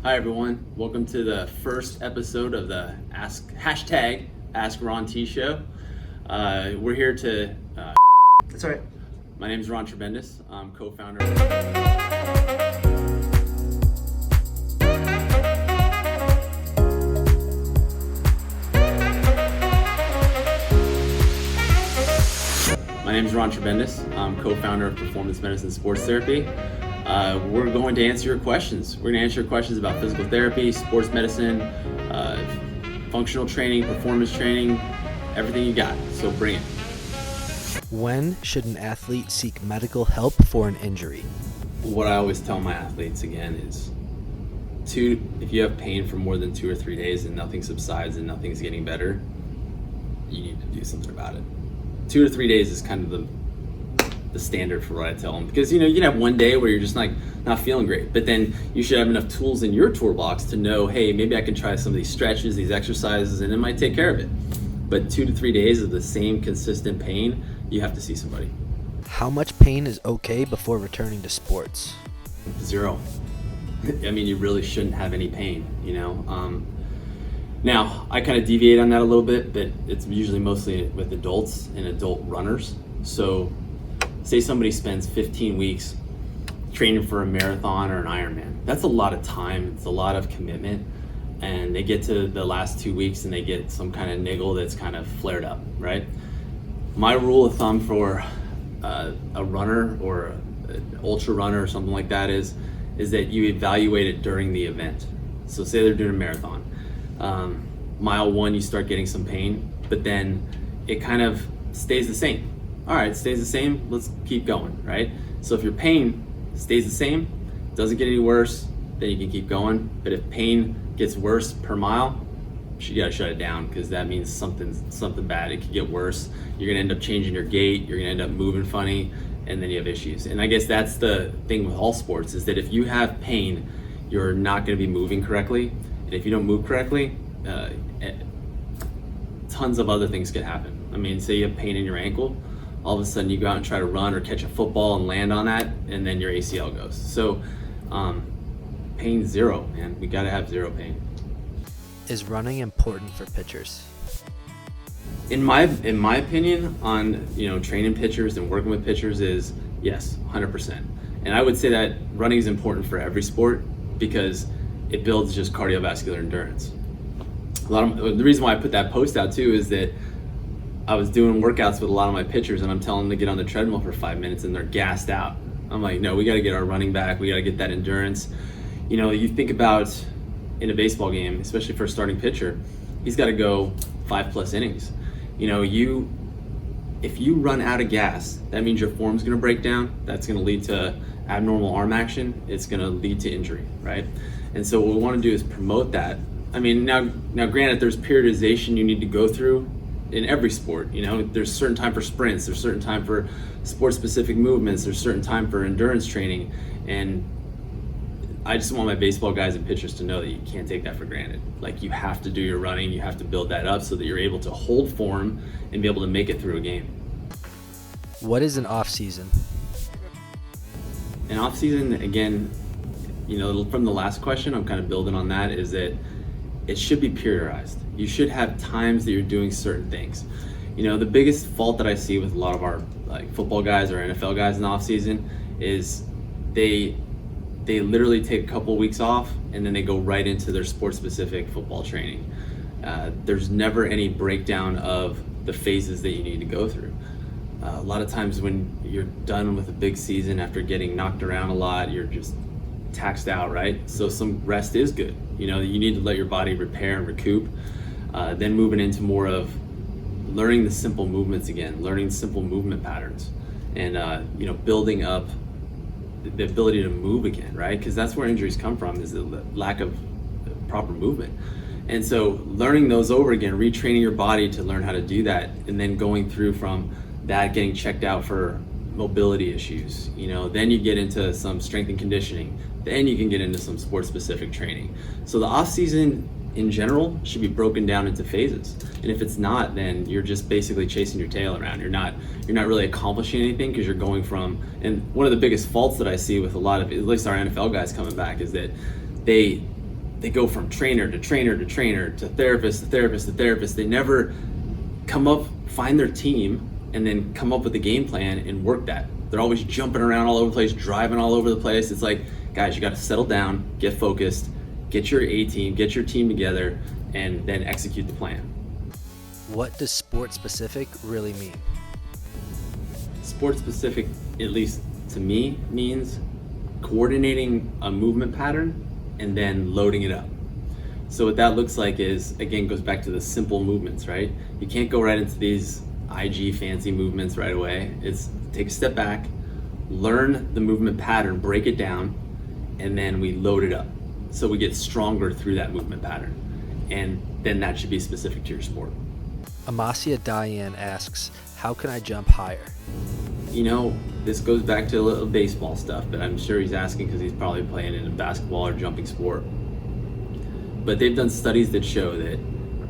Hi everyone, welcome to the first episode of the Ask Ron T show. We're here to. That's all right. My name is Ron Tribendis. I'm co-founder. My name is Ron Tribendis. I'm co-founder of Performance Medicine Sports Therapy. We're going to answer your questions. We're going to answer your questions about physical therapy, sports medicine, functional training, performance training, everything you got. So bring it. When should an athlete seek medical help for an injury? What I always tell my athletes again is if you have pain for more than 2 or 3 days and nothing subsides and nothing's getting better, you need to do something about it. 2 to 3 days is kind of the standard for what I tell them, because you can have one day where you're just like not feeling great, but then you should have enough tools in your toolbox to know, hey, maybe I can try some of these stretches, these exercises, and it might take care of it. But 2 to 3 days of the same consistent pain, you have to see somebody. How much pain is okay before returning to sports? 0. I mean, you really shouldn't have any pain, Now, I kind of deviate on that a little bit, but it's usually mostly with adults and adult runners. So say somebody spends 15 weeks training for a marathon or an Ironman. That's a lot of time, it's a lot of commitment, and they get to the last 2 weeks and they get some kind of niggle that's kind of flared up, right? My rule of thumb for a runner or an ultra runner or something like that is that you evaluate it during the event. So say they're doing a marathon. Mile 1, you start getting some pain, but then it kind of stays the same. All right, it stays the same, let's keep going, right? So if your pain stays the same, doesn't get any worse, then you can keep going. But if pain gets worse per mile, you gotta shut it down, because that means something bad. It could get worse. You're gonna end up changing your gait, you're gonna end up moving funny, and then you have issues. And I guess that's the thing with all sports, is that if you have pain, you're not gonna be moving correctly. And if you don't move correctly, tons of other things could happen. I mean, say you have pain in your ankle, all of a sudden you go out and try to run or catch a football and land on that, and then your ACL goes. So pain 0, man. We gotta have 0 pain. Is running important for pitchers? In my opinion on training pitchers and working with pitchers is yes, 100%. And I would say that running is important for every sport because it builds just cardiovascular endurance. The reason why I put that post out too is that I was doing workouts with a lot of my pitchers and I'm telling them to get on the treadmill for 5 minutes and they're gassed out. I'm like, no, we got to get our running back. We got to get that endurance. You think about in a baseball game, especially for a starting pitcher, he's got to go 5+ innings. If you run out of gas, that means your form's going to break down. That's going to lead to abnormal arm action. It's going to lead to injury, right? And so what we want to do is promote that. I mean, now granted, there's periodization you need to go through in every sport. There's certain time for sprints, there's certain time for sport specific movements, there's certain time for endurance training. And I just want my baseball guys and pitchers to know that you can't take that for granted. Like, you have to do your running, you have to build that up so that you're able to hold form and be able to make it through a game. What is an off season? An off season, again, from the last question, I'm kind of building on that, is that it should be periodized. You should have times that you're doing certain things. The biggest fault that I see with a lot of our football guys or NFL guys in the off season is they literally take a couple weeks off and then they go right into their sport specific football training. There's never any breakdown of the phases that you need to go through. A lot of times when you're done with a big season after getting knocked around a lot, you're just taxed out, right? So some rest is good. You need to let your body repair and recoup. Then moving into more of learning the simple movements again, learning simple movement patterns, and building up the ability to move again, right? Because that's where injuries come from, is the lack of proper movement. And so learning those over again, retraining your body to learn how to do that, and then going through from that, getting checked out for mobility issues. Then you get into some strength and conditioning. Then you can get into some sport specific training. So the off season in general should be broken down into phases. And if it's not, then you're just basically chasing your tail around. You're not really accomplishing anything, because you're going from, and one of the biggest faults that I see with a lot of, at least our NFL guys coming back, is that they they go from trainer to trainer to trainer to therapist to therapist to therapist. They never find their team and then come up with a game plan and work that. They're always jumping around all over the place, driving all over the place. It's like, guys, you got to settle down, get focused, get your A team, get your team together, and then execute the plan. What does sport specific really mean? Sport specific, at least to me, means coordinating a movement pattern and then loading it up. So what that looks like is, again, goes back to the simple movements, right? You can't go right into these IG fancy movements right away. It's take a step back, learn the movement pattern, break it down, and then we load it up. So we get stronger through that movement pattern. And then that should be specific to your sport. Amasia Diane asks, how can I jump higher? You know, this goes back to a little baseball stuff, but I'm sure he's asking because he's probably playing in a basketball or jumping sport. But they've done studies that show that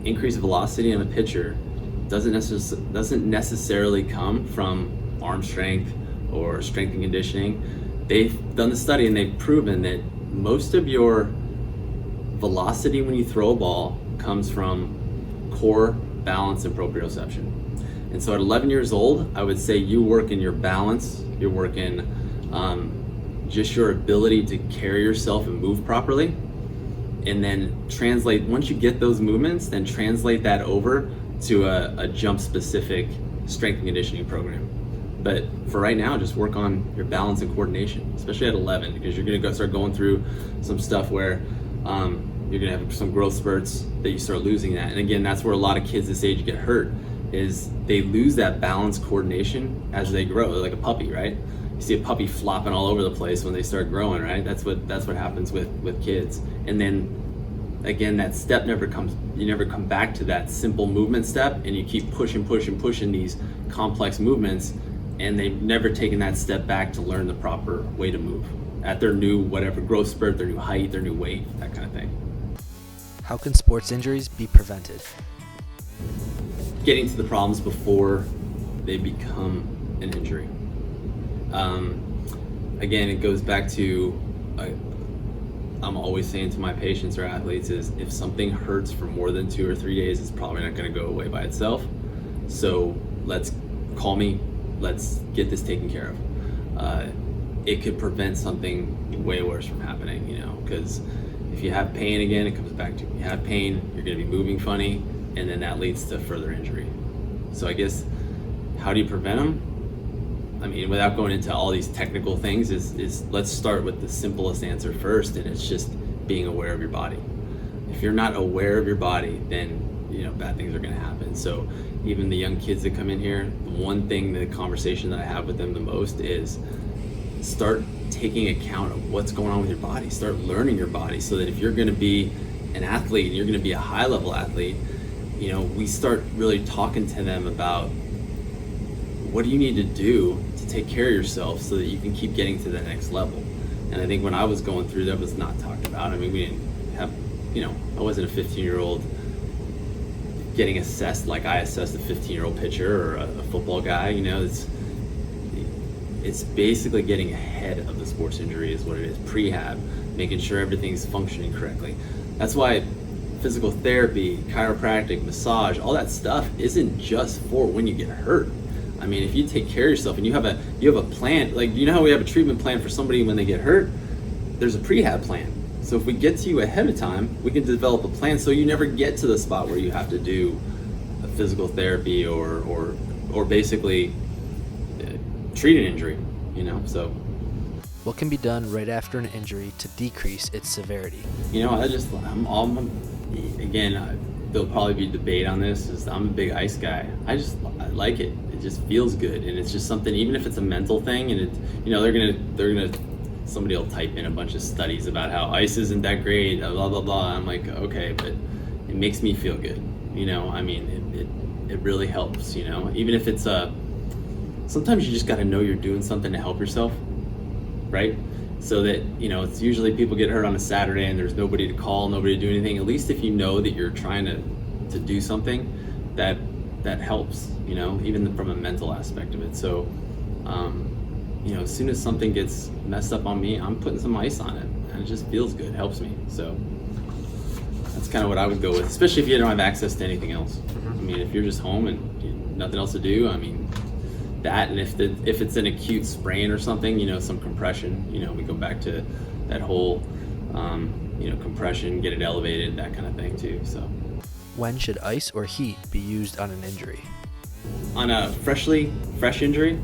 increased velocity on a pitcher doesn't necessarily come from arm strength or strength and conditioning. They've done the study and they've proven that most of your velocity when you throw a ball comes from core, balance, and proprioception. And so at 11 years old, I would say you work in your balance, you're working just your ability to carry yourself and move properly. And then translate, once you get those movements, then translate that over to a jump specific strength and conditioning program. But for right now, just work on your balance and coordination, especially at 11, because you're gonna start going through some stuff where you're gonna have some growth spurts that you start losing that. And again, that's where a lot of kids this age get hurt, is they lose that balance coordination as they grow. They're like a puppy, right? You see a puppy flopping all over the place when they start growing, right? That's what happens with kids. And then again, that step never comes, you never come back to that simple movement step, and you keep pushing these complex movements, and they've never taken that step back to learn the proper way to move at their new whatever growth spurt, their new height, their new weight, that kind of thing. How can sports injuries be prevented? Getting to the problems before they become an injury. Again, it goes back to, I'm always saying to my patients or athletes is, if something hurts for more than 2 or 3 days, it's probably not going to go away by itself. So let's call me, let's get this taken care of. It could prevent something way worse from happening, you know, because if you have pain again, it comes back to, you have pain, you're going to be moving funny, and then that leads to further injury. So I guess, how do you prevent them? I mean, without going into all these technical things, is let's start with the simplest answer first, and it's just being aware of your body. If you're not aware of your body, then, you know, bad things are going to happen. So even the young kids that come in here, the one thing, the conversation that I have with them the most is start taking account of what's going on with your body. Start learning your body, so that if you're going to be an athlete and you're going to be a high level athlete, you know, we start really talking to them about what do you need to do to take care of yourself so that you can keep getting to the next level. And I think when I was going through, that was not talked about. I mean, we didn't have, you know, I wasn't a 15-year-old getting assessed like I assessed a 15-year-old pitcher or a football guy. You know, it's basically getting ahead of the sports injury is what it is. Prehab, making sure everything's functioning correctly. That's why physical therapy, chiropractic, massage, all that stuff isn't just for when you get hurt. I mean, if you take care of yourself and you have a plan, like, you know how we have a treatment plan for somebody when they get hurt? There's a prehab plan. So if we get to you ahead of time, we can develop a plan so you never get to the spot where you have to do a physical therapy or basically treat an injury, you know? So What can be done right after an injury to decrease its severity? You know, there'll probably be debate on this, is I'm a big ice guy. I like it. It just feels good, and it's just something, even if it's a mental thing, and it, you know, they're gonna somebody will type in a bunch of studies about how ice isn't that great, blah blah blah. I'm like, okay, but it makes me feel good. You know, I mean, it really helps. You know, even if it's sometimes you just got to know you're doing something to help yourself, right? So that, you know, it's usually people get hurt on a Saturday and there's nobody to call, nobody to do anything. At least if you know that you're trying to do something, that helps, you know, even from a mental aspect of it. So, you know, as soon as something gets messed up on me, I'm putting some ice on it, and it just feels good, helps me. So That's kind of what I would go with, especially if you don't have access to anything else. I mean, if you're just home and nothing else to do, I mean, that, and if it's an acute sprain or something, some compression, we go back to that whole, compression, get it elevated, that kind of thing too. So, When should ice or heat be used on an injury? on a fresh injury,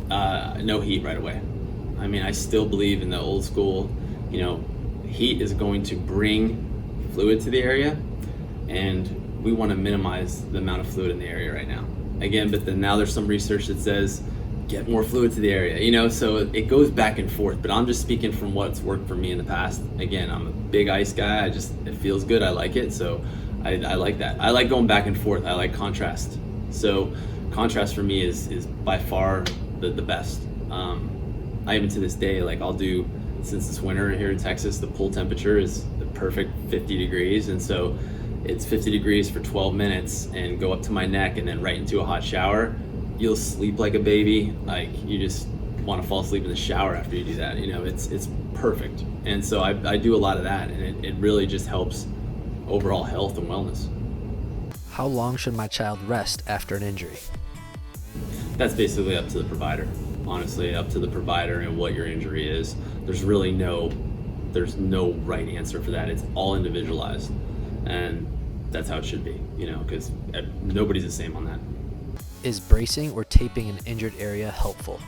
no heat right away. I mean, I still believe in the old school, heat is going to bring fluid to the area, and we want to minimize the amount of fluid in the area right now. Again, but then now there's some research that says get more fluid to the area, so it goes back and forth, but I'm just speaking from what's worked for me in the past. Again, I'm a big ice guy. it feels good. I like it. So I like that. I like going back and forth. I like contrast. So contrast for me is by far the best. I even to this day, I'll do, since it's winter here in Texas, the pool temperature is the perfect 50 degrees. And so it's 50 degrees for 12 minutes and go up to my neck and then right into a hot shower. You'll sleep like a baby. You just want to fall asleep in the shower after you do that. It's perfect. And so I do a lot of that, and it really just helps overall health and wellness. How long should my child rest after an injury? That's basically up to the provider. Honestly, up to the provider and what your injury is. There's no right answer for that. It's all individualized, and that's how it should be, because nobody's the same on that. Is bracing or taping an injured area helpful?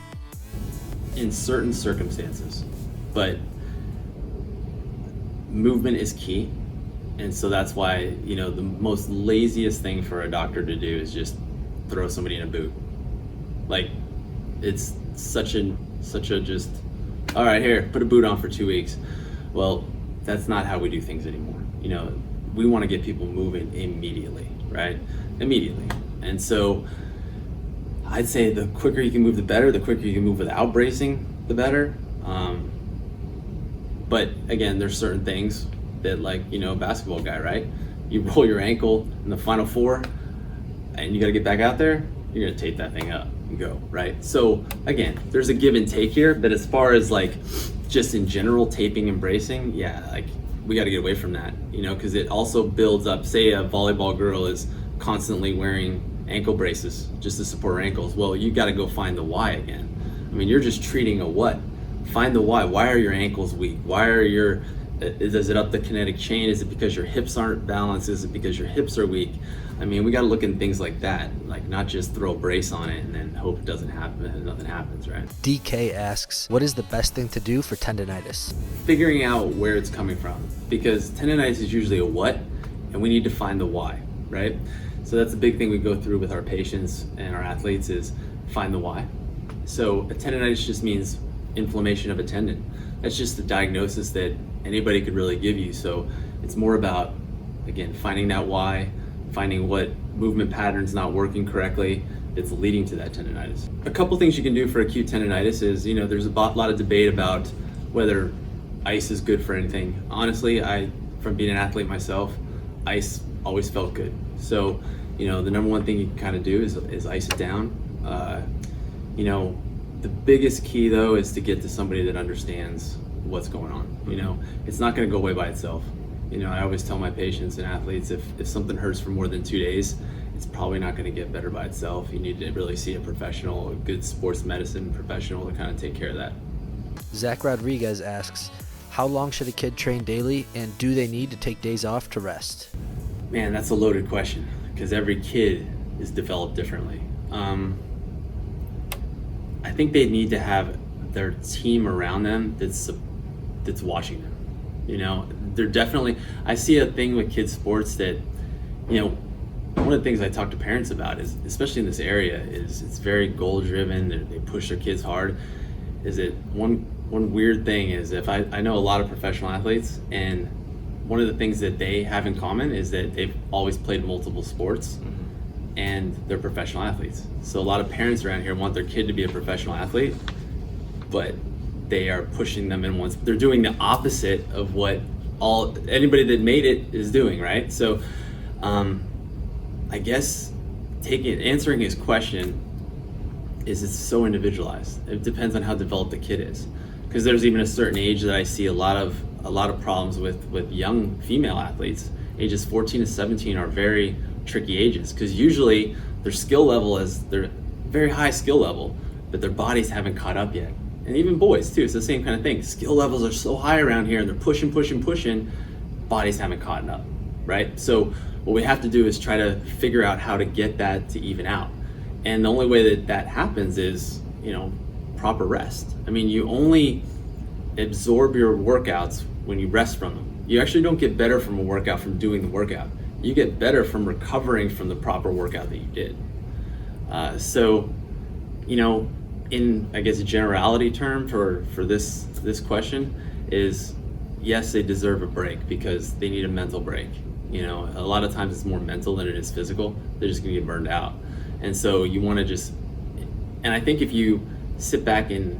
In certain circumstances, but movement is key. And so that's why, the most laziest thing for a doctor to do is just throw somebody in a boot. It's such a just, all right, here, put a boot on for 2 weeks. Well, that's not how we do things anymore. We want to get people moving immediately, right? Immediately. And so I'd say the quicker you can move, the better. The quicker you can move without bracing, the better. But again, there's certain things that, a basketball guy, right? You roll your ankle in the Final Four and you got to get back out there, you're going to tape that thing up and go, right? So again, there's a give and take here, but as far as just in general taping and bracing, yeah, we got to get away from that, because it also builds up. Say a volleyball girl is constantly wearing ankle braces just to support her ankles. Well, you got to go find the why again. I mean, you're just treating a what? Find the why. Why are your ankles weak? Is it up the kinetic chain? Is it because your hips aren't balanced? Is it because your hips are weak? I mean, we got to look at things like that, not just throw a brace on it and then hope it doesn't happen and nothing happens, right? DK asks, what is the best thing to do for tendinitis? Figuring out where it's coming from, because tendinitis is usually a what, and we need to find the why, right? So that's a big thing we go through with our patients and our athletes is find the why. So a tendinitis just means inflammation of a tendon. That's just the diagnosis that anybody could really give you. So it's more about, again, finding that why, finding what movement pattern's not working correctly that's leading to that tendinitis. A couple things you can do for acute tendinitis is, there's a lot of debate about whether ice is good for anything. Honestly, from being an athlete myself, ice always felt good. So, the number one thing you can kind of do is ice it down. The biggest key though is to get to somebody that understands what's going on. It's not going to go away by itself. I always tell my patients and athletes, if something hurts for more than 2 days, it's probably not going to get better by itself. You need to really see a professional, a good sports medicine professional to kind of take care of that. Zach Rodriguez asks, how long should a kid train daily, and do they need to take days off to rest? Man, that's a loaded question because every kid is developed differently. I think they need to have their team around them that's watching them. They're definitely, I see a thing with kids sports that, one of the things I talk to parents about is, especially in this area, is it's very goal driven. They push their kids hard. Is it one weird thing is if I know a lot of professional athletes, and one of the things that they have in common is that they've always played multiple sports. And they're professional athletes. So a lot of parents around here want their kid to be a professional athlete, but they are pushing them in once. They're doing the opposite of what anybody that made it is doing, right? So I guess answering his question is it's so individualized. It depends on how developed the kid is. Because there's even a certain age that I see a lot of problems with young female athletes, ages 14 to 17 are very tricky ages, because usually their skill level is, they're very high skill level, but their bodies haven't caught up yet. And even boys too, it's the same kind of thing. Skill levels are so high around here and they're pushing, bodies haven't caught up, right? So what we have to do is try to figure out how to get that to even out. And the only way that that happens is, proper rest. I mean, you only absorb your workouts when you rest from them. You actually don't get better from a workout from doing the workout. You get better from recovering from the proper workout that you did. In, I guess, a generality term for this question is, yes, they deserve a break because they need a mental break. A lot of times it's more mental than it is physical. They're just gonna get burned out. And so you wanna and I think if you sit back and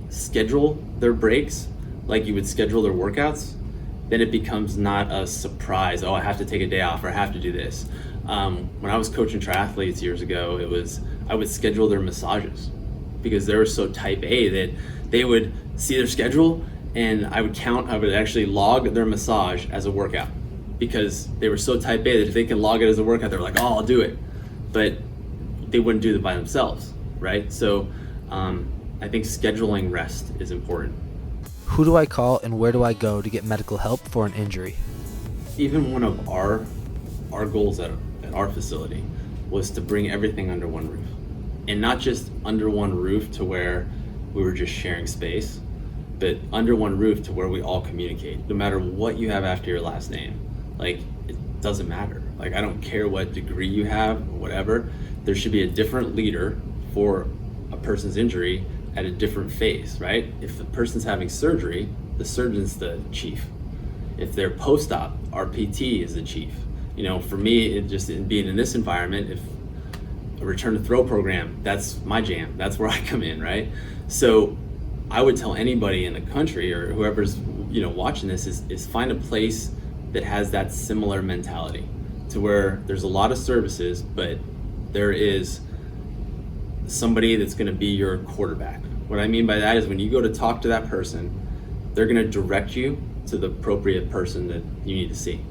schedule their breaks like you would schedule their workouts, then it becomes not a surprise, oh, I have to take a day off or I have to do this. When I was coaching triathletes years ago, I would schedule their massages because they were so type A that they would see their schedule and I would actually log their massage as a workout because they were so type A that if they can log it as a workout, they're like, oh, I'll do it. But they wouldn't do it by themselves, right? So I think scheduling rest is important. Who do I call and where do I go to get medical help for an injury? Even one of our goals at our facility was to bring everything under one roof. And not just under one roof to where we were just sharing space, but under one roof to where we all communicate. No matter what you have after your last name, like, it doesn't matter. Like, I don't care what degree you have or whatever, there should be a different leader for a person's injury at a different phase, right? If the person's having surgery, the surgeon's the chief. If they're post-op, our PT is the chief. For me, being in this environment, if a return to throw program, that's my jam. That's where I come in, right? So I would tell anybody in the country or whoever's watching this is find a place that has that similar mentality to where there's a lot of services, but there is somebody that's going to be your quarterback. What I mean by that is when you go to talk to that person, they're going to direct you to the appropriate person that you need to see,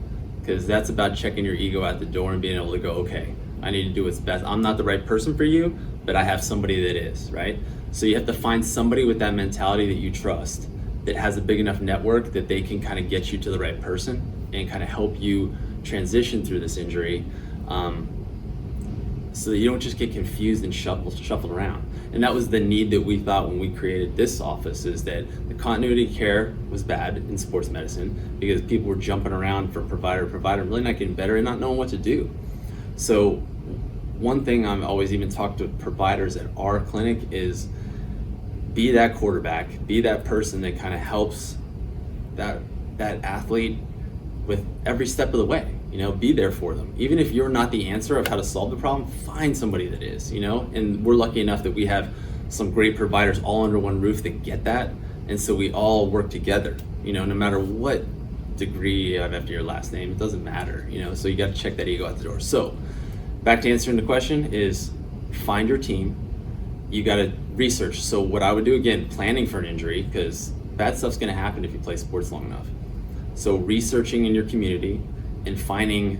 because that's about checking your ego at the door and being able to go, okay, I need to do what's best. I'm not the right person for you, but I have somebody that is, right? So you have to find somebody with that mentality that you trust, that has a big enough network that they can kind of get you to the right person and kind of help you transition through this injury, so that you don't just get confused and shuffled around. And that was the need that we thought when we created this office, is that the continuity of care was bad in sports medicine because people were jumping around from provider to provider, really not getting better and not knowing what to do. So one thing I'm always even talk to providers at our clinic is be that quarterback, be that person that kind of helps that athlete with every step of the way. Be there for them. Even if you're not the answer of how to solve the problem, find somebody that is, and we're lucky enough that we have some great providers all under one roof that get that. And so we all work together, no matter what degree you have after your last name, it doesn't matter, so you got to check that ego out the door. So back to answering the question is find your team. You got to research. So what I would do, again, planning for an injury, because bad stuff's going to happen if you play sports long enough. So researching in your community and finding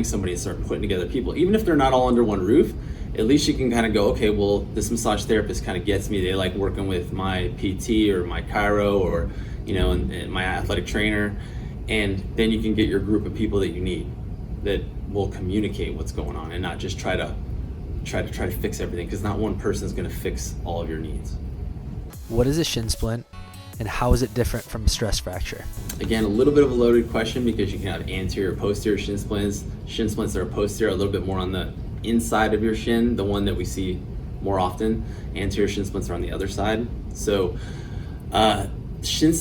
somebody and start putting together people, even if they're not all under one roof, at least you can kind of go, okay, well, this massage therapist kind of gets me. They like working with my PT or my chiro or, and my athletic trainer. And then you can get your group of people that you need that will communicate what's going on and not just try to fix everything, because not one person is going to fix all of your needs. What is a shin splint and how is it different from a stress fracture? Again, a little bit of a loaded question because you can have anterior, posterior shin splints. Shin splints that are posterior are a little bit more on the inside of your shin, the one that we see more often. Anterior shin splints are on the other side. So shin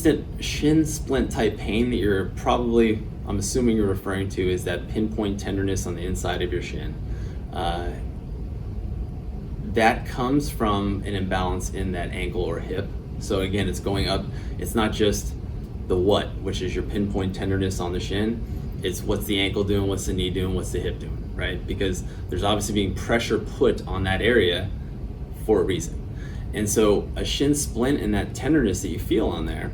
splint type pain that you're probably, I'm assuming you're referring to, is that pinpoint tenderness on the inside of your shin. That comes from an imbalance in that ankle or hip. So again, it's going up. It's not just the what, which is your pinpoint tenderness on the shin. It's what's the ankle doing, what's the knee doing, what's the hip doing, right? Because there's obviously being pressure put on that area for a reason. And so a shin splint and that tenderness that you feel on there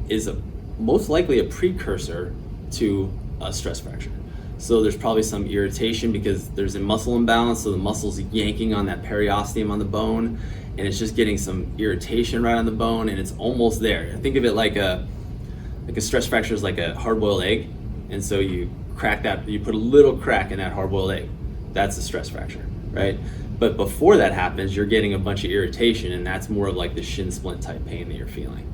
is most likely a precursor to a stress fracture. So there's probably some irritation because there's a muscle imbalance, so the muscle's yanking on that periosteum on the bone, and it's just getting some irritation right on the bone, and it's almost there. Think of it like a stress fracture is like a hard-boiled egg, and so you crack that, you put a little crack in that hard-boiled egg. That's a stress fracture, right? But before that happens, you're getting a bunch of irritation, and that's more of like the shin splint type pain that you're feeling.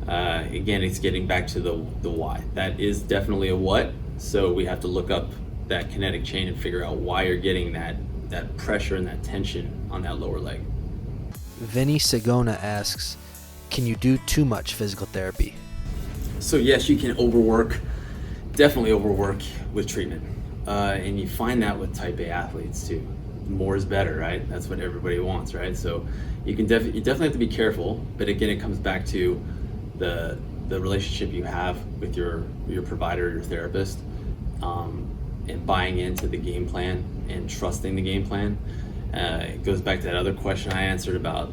Again, it's getting back to the why. That is definitely a what. So we have to look up that kinetic chain and figure out why you're getting that pressure and that tension on that lower leg. Vinny Segona asks, can you do too much physical therapy? So yes, you can overwork, definitely overwork with treatment. And you find that with type A athletes too. More is better, right? That's what everybody wants, right? So you definitely have to be careful, but again, it comes back to the relationship you have with your provider, your therapist, and buying into the game plan and trusting the game plan. It goes back to that other question I answered about,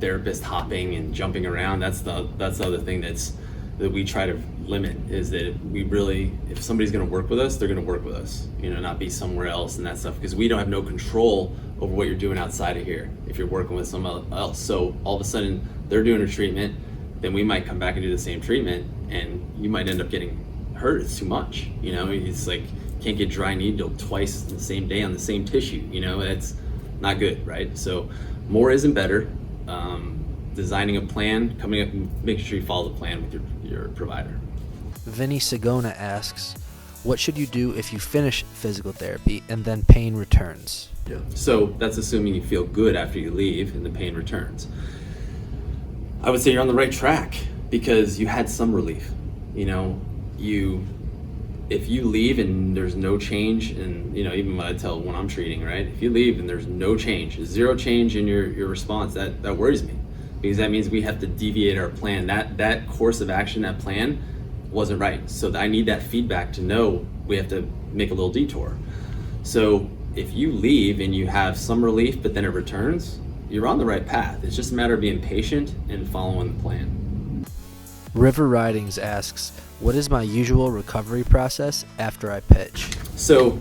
therapist hopping and jumping around. That's the other thing that we try to limit, is that if somebody's going to work with us, they're going to work with us, not be somewhere else and that stuff, because we don't have no control over what you're doing outside of here if you're working with someone else. So all of a sudden they're doing a treatment, then we might come back and do the same treatment, and you might end up getting hurt. It's too much. It's like, can't get dry needle twice the same day on the same tissue. It's not good, right? So more isn't better. Designing a plan, coming up and making sure you follow the plan with your provider. Vinny Segona asks, what should you do if you finish physical therapy and then pain returns? Yeah. So that's assuming you feel good after you leave and the pain returns. I would say you're on the right track because you had some relief. If you leave and there's no change, and even when I'm treating, right? If you leave and there's no change, zero change in your response, that worries me, because that means we have to deviate our plan. That course of action, that plan wasn't right. So I need that feedback to know we have to make a little detour. So if you leave and you have some relief, but then it returns, you're on the right path. It's just a matter of being patient and following the plan. River Ridings asks, what is my usual recovery process after I pitch? So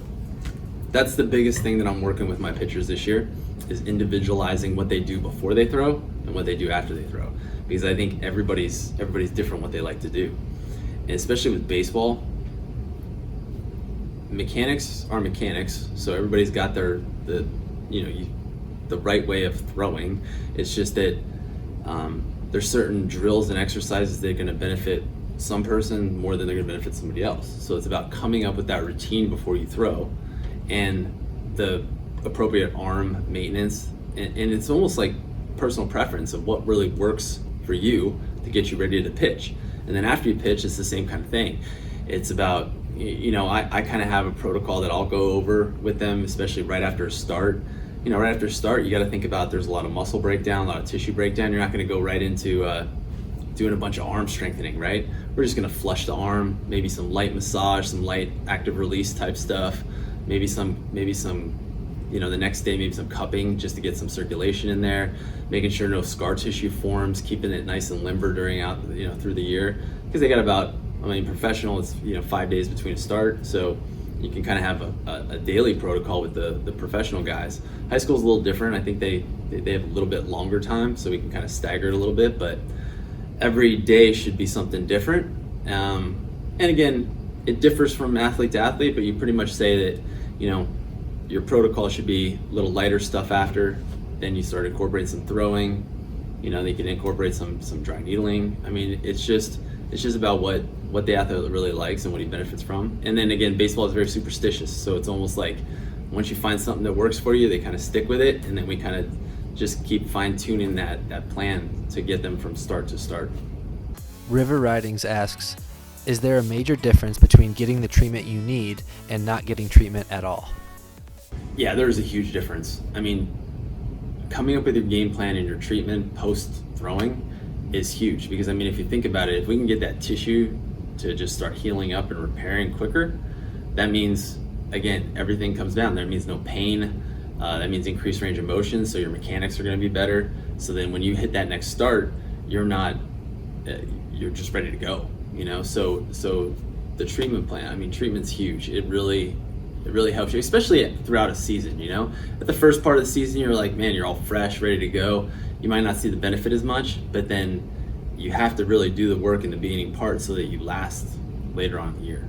that's the biggest thing that I'm working with my pitchers this year, is individualizing what they do before they throw and what they do after they throw. Because I think everybody's different what they like to do. And especially with baseball, mechanics are mechanics. So everybody's got the right way of throwing. It's just that there's certain drills and exercises that are going to benefit some person more than they're going to benefit somebody else. So it's about coming up with that routine before you throw, and the appropriate arm maintenance. And it's almost like personal preference of what really works for you to get you ready to pitch. And then after you pitch, it's the same kind of thing. It's about, I kind of have a protocol that I'll go over with them, especially right after a start. Right after a start, you got to think about there's a lot of muscle breakdown, a lot of tissue breakdown. You're not going to go right into doing a bunch of arm strengthening, right? We're just going to flush the arm, maybe some light massage, some light active release type stuff, maybe some the next day, maybe some cupping just to get some circulation in there, making sure no scar tissue forms, keeping it nice and limber through the year, because they got about, professional, it's 5 days between a start, so you can kind of have a daily protocol with the professional guys. High school's a little different. I think they have a little bit longer time, so we can kind of stagger it a little bit, but every day should be something different. And again, it differs from athlete to athlete, but you pretty much say that, your protocol should be a little lighter stuff after, then you start incorporating some throwing, they can incorporate some dry needling. It's just about what the athlete really likes and what he benefits from. And then again, baseball is very superstitious, so it's almost like once you find something that works for you, they kind of stick with it, and then we kind of just keep fine-tuning that plan to get them from start to start. River Ridings asks, is there a major difference between getting the treatment you need and not getting treatment at all? Yeah, there is a huge difference. Coming up with your game plan and your treatment post-throwing is huge, because if you think about it, if we can get that tissue to just start healing up and repairing quicker, that means, again, everything comes down. That means no pain. That means increased range of motion, so your mechanics are going to be better. So then when you hit that next start, you're just ready to go. So the treatment plan. I mean, treatment's huge. It really helps you, especially throughout a season, you know? At the first part of the season, you're like, man, you're all fresh, ready to go. You might not see the benefit as much, but then you have to really do the work in the beginning part so that you last later on in the year.